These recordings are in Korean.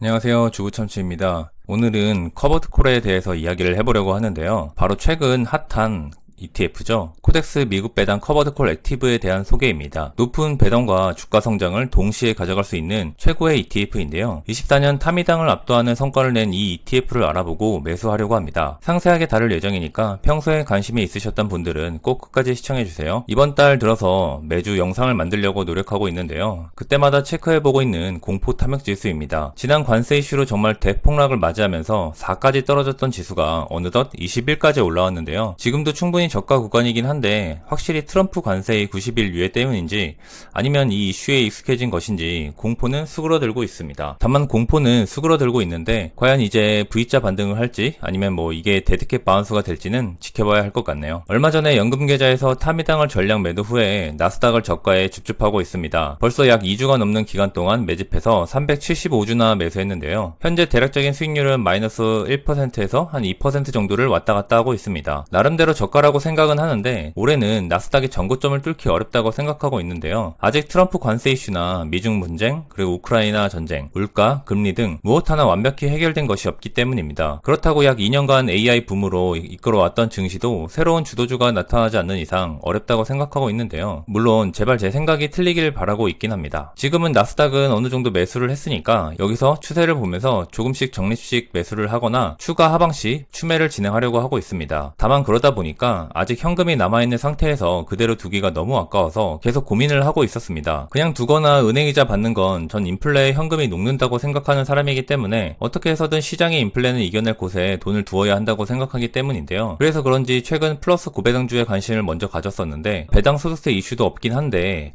안녕하세요. 주부참치입니다. 오늘은 커버드콜에 대해서 이야기를 해보려고 하는데요. 바로 최근 핫한 ETF죠. 코덱스 미국 배당 커버드콜 액티브에 대한 소개입니다. 높은 배당과 주가 성장을 동시에 가져갈 수 있는 최고의 ETF인데요. 24년 타미당을 압도하는 성과를 낸 이 ETF를 알아보고 매수하려고 합니다. 상세하게 다룰 예정이니까 평소에 관심이 있으셨던 분들은 꼭 끝까지 시청해주세요. 이번 달 들어서 매주 영상을 만들려고 노력하고 있는데요. 그때마다 체크해보고 있는 공포 탐욕 지수입니다. 지난 관세 이슈로 정말 대폭락을 맞이하면서 4까지 떨어졌던 지수가 어느덧 21까지 올라왔는데요. 지금도 충분히 저가 구간이긴 한데 확실히 트럼프 관세의 90일 유예 때문인지 아니면 이 이슈에 익숙해진 것인지 공포는 수그러들고 있습니다. 다만 공포는 수그러들고 있는데 과연 이제 V자 반등을 할지 아니면 이게 데드캣 바운스가 될지는 지켜봐야 할 것 같네요. 얼마 전에 연금계좌에서 타미당을 전량 매도 후에 나스닥을 저가에 줍줍하고 있습니다. 벌써 약 2주가 넘는 기간 동안 매집해서 375주나 매수했는데요. 현재 대략적인 수익률은 마이너스 1%에서 한 2% 정도를 왔다 갔다 하고 있습니다. 나름대로 저가라고 생각은 하는데 올해는 나스닥이 전고점을 뚫기 어렵다고 생각하고 있는데요. 아직 트럼프 관세 이슈나 미중 분쟁, 그리고 우크라이나 전쟁, 물가, 금리 등 무엇 하나 완벽히 해결된 것이 없기 때문입니다. 그렇다고 약 2년간 AI 붐으로 이끌어왔던 증시도 새로운 주도주가 나타나지 않는 이상 어렵다고 생각하고 있는데요. 물론 제발 제 생각이 틀리길 바라고 있긴 합니다. 지금은 나스닥은 어느 정도 매수를 했으니까 여기서 추세를 보면서 조금씩 적립식 매수를 하거나 추가 하방 시 추매를 진행하려고 하고 있습니다. 다만 그러다 보니까 아직 현금이 남아있는 상태에서 그대로 두기가 너무 아까워서 계속 고민을 하고 있었습니다. 그냥 두거나 은행이자 받는 건 전 인플레에 현금이 녹는다고 생각하는 사람이기 때문에 어떻게 해서든 시장의 인플레는 이겨낼 곳에 돈을 두어야 한다고 생각하기 때문인데요. 그래서 그런지 최근 플러스 고배당주에 관심을 먼저 가졌었는데 배당 소득세 이슈도 없긴 한데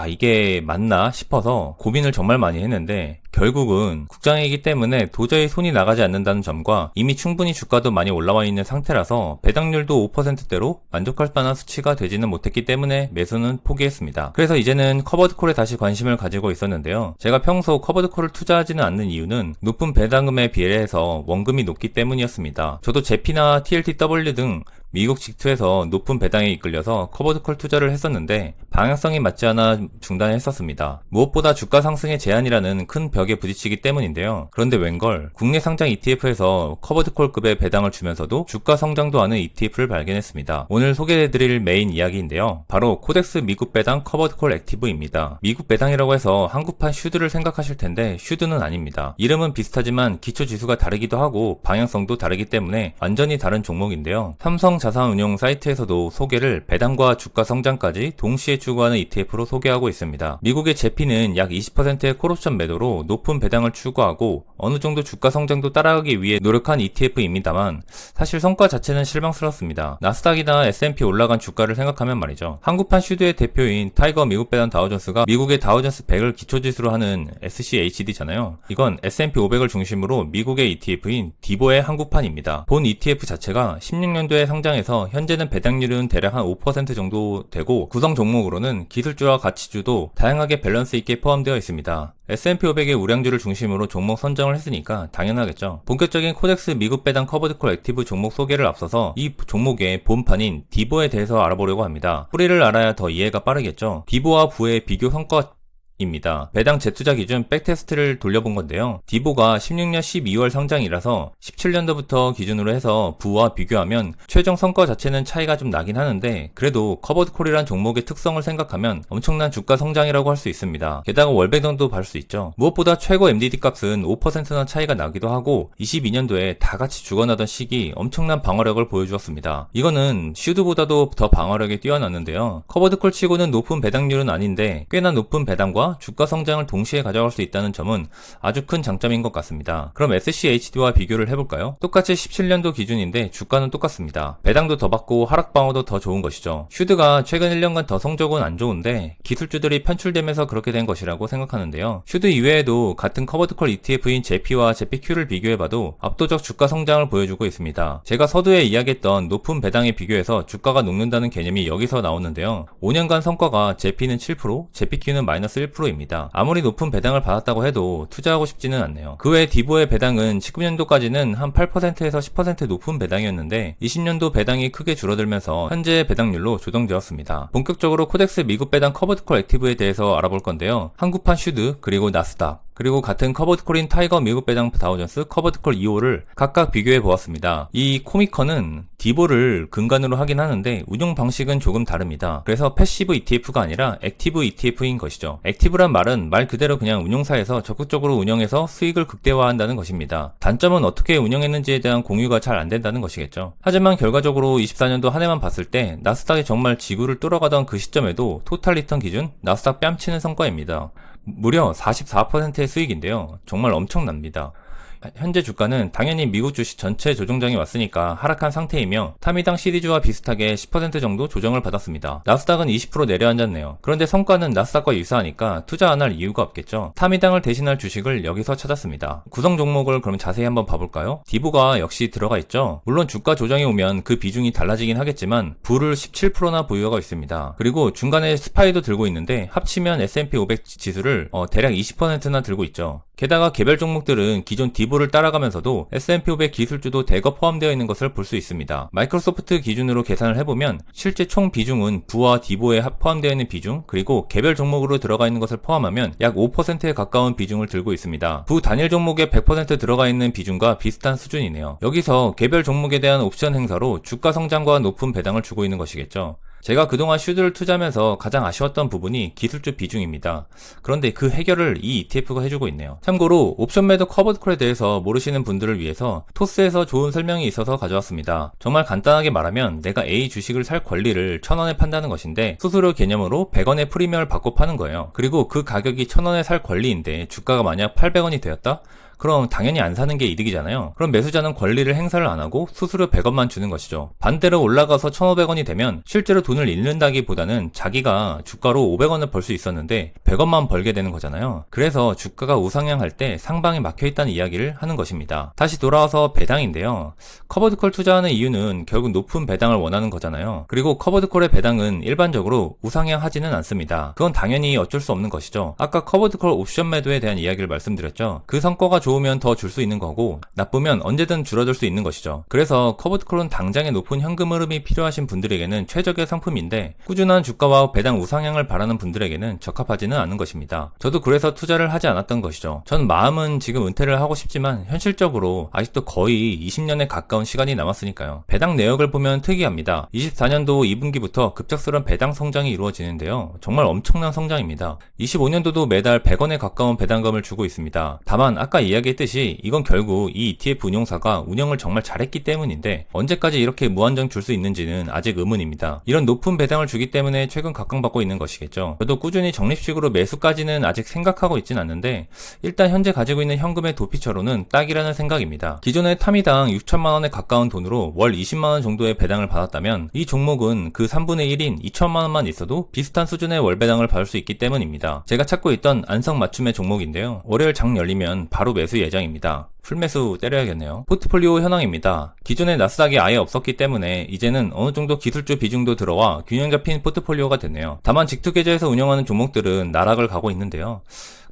이게 맞나 싶어서 고민을 정말 많이 했는데 결국은 국장이기 때문에 도저히 손이 나가지 않는다는 점과 이미 충분히 주가도 많이 올라와 있는 상태라서 배당률도 5%대로 만족할 만한 수치가 되지는 못했기 때문에 매수는 포기했습니다. 그래서 이제는 커버드콜에 다시 관심을 가지고 있었는데요. 제가 평소 커버드콜을 투자하지는 않는 이유는 높은 배당금에 비례해서 원금이 높기 때문이었습니다. 저도 제피나 TLTW 등 미국 직투에서 높은 배당에 이끌려서 커버드콜 투자를 했었는데 방향성이 맞지 않아 중단했었습니다. 무엇보다 주가 상승의 제한이라는 큰 벽에 부딪히기 때문인데요. 그런데 웬걸 국내 상장 ETF에서 커버드콜급의 배당을 주면서도 주가 성장도 하는 ETF를 발견했습니다. 오늘 소개해드릴 메인 이야기인데요. 바로 코덱스 미국 배당 커버드콜 액티브입니다. 미국 배당이라고 해서 한국판 슈드를 생각하실 텐데 슈드는 아닙니다. 이름은 비슷하지만 기초 지수가 다르기도 하고 방향성도 다르기 때문에 완전히 다른 종목인데요. 삼성 자산운용 사이트에서도 소개를 배당과 주가 성장까지 동시에 추구하는 ETF로 소개하고 있습니다. 미국의 제피는 약 20%의 콜옵션 매도로 높은 배당을 추구하고 어느 정도 주가 성장도 따라가기 위해 노력한 ETF입니다만 사실 성과 자체는 실망스럽습니다. 나스닥이나 S&P 올라간 주가를 생각하면 말이죠. 한국판 슈드의 대표인 타이거 미국 배당 다우존스가 미국의 다우존스 100을 기초지수로 하는 SCHD잖아요. 이건 S&P 500을 중심으로 미국의 ETF인 디보의 한국판입니다. 본 ETF 자체가 16년도에 상장해서 현재는 배당률은 대략 한 5% 정도 되고 구성 종목으로는 기술주와 가치주도 다양하게 밸런스 있게 포함되어 있습니다. S&P 500의 우량주를 중심으로 종목 선정을 했으니까 당연하겠죠. 본격적인 코덱스 미국 배당 커버드콜 액티브 종목 소개를 앞서서 이 종목의 본판인 디보에 대해서 알아보려고 합니다. 뿌리를 알아야 더 이해가 빠르겠죠. 디보와 부의 비교 성과 입니다. 배당 재투자 기준 백테스트를 돌려본 건데요. 디보가 16년 12월 상장이라서 17년도부터 기준으로 해서 부와 비교하면 최종 성과 자체는 차이가 좀 나긴 하는데 그래도 커버드콜이란 종목의 특성을 생각하면 엄청난 주가 성장이라고 할 수 있습니다. 게다가 월배당도 발 수 있죠. 무엇보다 최고 MDD 값은 5%나 차이가 나기도 하고 22년도에 다 같이 죽어나던 시기 엄청난 방어력을 보여주었습니다. 이거는 슈드보다도 더 방어력이 뛰어났는데요. 커버드콜 치고는 높은 배당률은 아닌데 꽤나 높은 배당과 주가 성장을 동시에 가져갈 수 있다는 점은 아주 큰 장점인 것 같습니다. 그럼 SCHD와 비교를 해볼까요? 똑같이 17년도 기준인데 주가는 똑같습니다. 배당도 더 받고 하락 방어도 더 좋은 것이죠. 슈드가 최근 1년간 더 성적은 안 좋은데 기술주들이 편출되면서 그렇게 된 것이라고 생각하는데요. 슈드 이외에도 같은 커버드콜 ETF인 제피와 제피Q를 비교해봐도 압도적 주가 성장을 보여주고 있습니다. 제가 서두에 이야기했던 높은 배당에 비교해서 주가가 녹는다는 개념이 여기서 나오는데요. 5년간 성과가 제피는 7%, 제피Q는 마이너스 1% 입니다. 아무리 높은 배당을 받았다고 해도 투자하고 싶지는 않네요. 그 외 디보의 배당은 19년도까지는 한 8%에서 10% 높은 배당이었는데 20년도 배당이 크게 줄어들면서 현재 배당률로 조정되었습니다. 본격적으로 코덱스 미국 배당 커버드콜 액티브에 대해서 알아볼 건데요. 한국판 슈드 그리고 나스닥 그리고 같은 커버드콜인 타이거 미국 배당 다우존스, 커버드콜 2호를 각각 비교해 보았습니다. 이 코미커는 디보를 근간으로 하긴 하는데 운용 방식은 조금 다릅니다. 그래서 패시브 ETF가 아니라 액티브 ETF인 것이죠. 액티브란 말은 말 그대로 그냥 운용사에서 적극적으로 운영해서 수익을 극대화한다는 것입니다. 단점은 어떻게 운영했는지에 대한 공유가 잘 안 된다는 것이겠죠. 하지만 결과적으로 24년도 한 해만 봤을 때 나스닥이 정말 지구를 뚫어가던 그 시점에도 토탈 리턴 기준 나스닥 뺨치는 성과입니다. 무려 44%의 수익인데요. 정말 엄청납니다. 현재 주가는 당연히 미국 주식 전체 조정장이 왔으니까 하락한 상태이며 타미당 시리즈와 비슷하게 10% 정도 조정을 받았습니다. 나스닥은 20% 내려앉았네요. 그런데 성과는 나스닥과 유사하니까 투자 안 할 이유가 없겠죠. 타미당을 대신할 주식을 여기서 찾았습니다. 구성 종목을 그럼 자세히 한번 봐볼까요? 디보가 역시 들어가 있죠. 물론 주가 조정이 오면 그 비중이 달라지긴 하겠지만 부를 17%나 보유하고 있습니다. 그리고 중간에 스파이도 들고 있는데 합치면 S&P 500 지수를 대략 20%나 들고 있죠. 게다가 개별 종목들은 기존 디보를 따라가면서도 S&P 500 기술주도 대거 포함되어 있는 것을 볼 수 있습니다. 마이크로소프트 기준으로 계산을 해보면 실제 총 비중은 부와 디보에 포함되어 있는 비중, 그리고 개별 종목으로 들어가 있는 것을 포함하면 약 5%에 가까운 비중을 들고 있습니다. 부 단일 종목에 100% 들어가 있는 비중과 비슷한 수준이네요. 여기서 개별 종목에 대한 옵션 행사로 주가 성장과 높은 배당을 주고 있는 것이겠죠. 제가 그동안 슈드를 투자하면서 가장 아쉬웠던 부분이 기술주 비중입니다. 그런데 그 해결을 이 ETF가 해주고 있네요. 참고로 옵션 매도 커버드콜에 대해서 모르시는 분들을 위해서 토스에서 좋은 설명이 있어서 가져왔습니다. 정말 간단하게 말하면 내가 A 주식을 살 권리를 1,000원에 판다는 것인데 수수료 개념으로 100원의 프리미엄을 받고 파는 거예요. 그리고 그 가격이 1,000원에 살 권리인데 주가가 만약 800원이 되었다? 그럼 당연히 안 사는 게 이득이잖아요. 그럼 매수자는 권리를 행사를 안 하고 수수료 100원만 주는 것이죠. 반대로 올라가서 1,500원이 되면 실제로 돈을 잃는다기보다는 자기가 주가로 500원을 벌 수 있었는데 100원만 벌게 되는 거잖아요. 그래서 주가가 우상향할 때 상방이 막혀있다는 이야기를 하는 것입니다. 다시 돌아와서 배당인데요. 커버드콜 투자하는 이유는 결국 높은 배당을 원하는 거잖아요. 그리고 커버드콜의 배당은 일반적으로 우상향하지는 않습니다. 그건 당연히 어쩔 수 없는 것이죠. 아까 커버드콜 옵션 매도에 대한 이야기를 말씀드렸죠. 그 성과가 좋으면 더 줄 수 있는 거고 나쁘면 언제든 줄어들 수 있는 것이죠. 그래서 커버드콜은 당장의 높은 현금 흐름이 필요하신 분들에게는 최적의 상품인데 꾸준한 주가와 배당 우상향을 바라는 분들에게는 적합하지는 않은 것입니다. 저도 그래서 투자를 하지 않았던 것이죠. 전 마음은 지금 은퇴를 하고 싶지만 현실적으로 아직도 거의 20년에 가까운 시간이 남았으니까요. 배당 내역을 보면 특이합니다. 24년도 2분기부터 급작스러운 배당 성장이 이루어지는데요. 정말 엄청난 성장입니다. 25년도도 매달 100원에 가까운 배당금을 주고 있습니다. 다만 아까 이야기했듯이 이건 결국 이 ETF 운용사가 운영을 정말 잘했기 때문인데 언제까지 이렇게 무한정 줄 수 있는지는 아직 의문입니다. 이런 높은 배당을 주기 때문에 최근 각광받고 있는 것이겠죠. 저도 꾸준히 적립식으로 매수까지는 아직 생각하고 있진 않는데 일단 현재 가지고 있는 현금의 도피처로는 딱이라는 생각입니다. 기존에 타미당 6천만원에 가까운 돈으로 월 20만원 정도의 배당을 받았다면 이 종목은 그 3분의 1인 2천만원만 있어도 비슷한 수준의 월 배당을 받을 수 있기 때문입니다. 제가 찾고 있던 안성맞춤의 종목인데요. 월요일 장 열리면 바로 매수 예정입니다. 풀매수 때려야겠네요. 포트폴리오 현황입니다. 기존에 나스닥이 아예 없었기 때문에 이제는 어느 정도 기술주 비중도 들어와 균형 잡힌 포트폴리오가 됐네요. 다만 직투 계좌에서 운영하는 종목들은 나락을 가고 있는데요.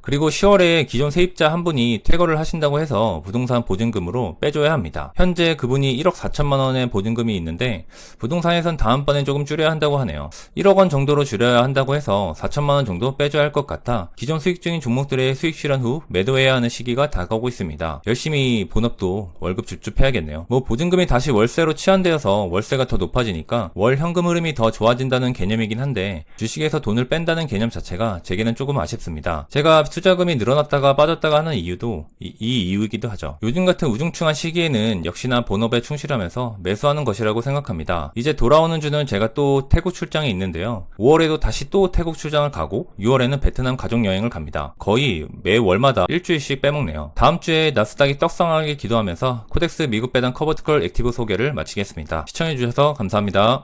그리고 10월에 기존 세입자 한 분이 퇴거를 하신다고 해서 부동산 보증금으로 빼줘야 합니다. 현재 그분이 1억 4천만 원의 보증금이 있는데 부동산에선 다음번에 조금 줄여야 한다고 하네요. 1억 원 정도로 줄여야 한다고 해서 4천만 원 정도 빼줘야 할 것 같아 기존 수익 중인 종목들의 수익 실현 후 매도해야 하는 시기가 다가오고 있습니다. 열심히 본업도 월급 줍줍해야겠네요. 뭐 보증금이 다시 월세로 치환되어서 월세가 더 높아지니까 월 현금 흐름이 더 좋아진다는 개념이긴 한데 주식에서 돈을 뺀다는 개념 자체가 제게는 조금 아쉽습니다. 제가 투자금이 늘어났다가 빠졌다가 하는 이유도 이 이유이기도 하죠. 요즘 같은 우중충한 시기에는 역시나 본업에 충실하면서 매수하는 것이라고 생각합니다. 이제 돌아오는 주는 제가 또 태국 출장에 있는데요. 5월에도 다시 또 태국 출장을 가고 6월에는 베트남 가족여행을 갑니다. 거의 매월마다 일주일씩 빼먹네요. 다음 주에 나스닥이 떡상하길 기도하면서 코덱스 미국 배당 커버드콜 액티브 소개를 마치겠습니다. 시청해주셔서 감사합니다.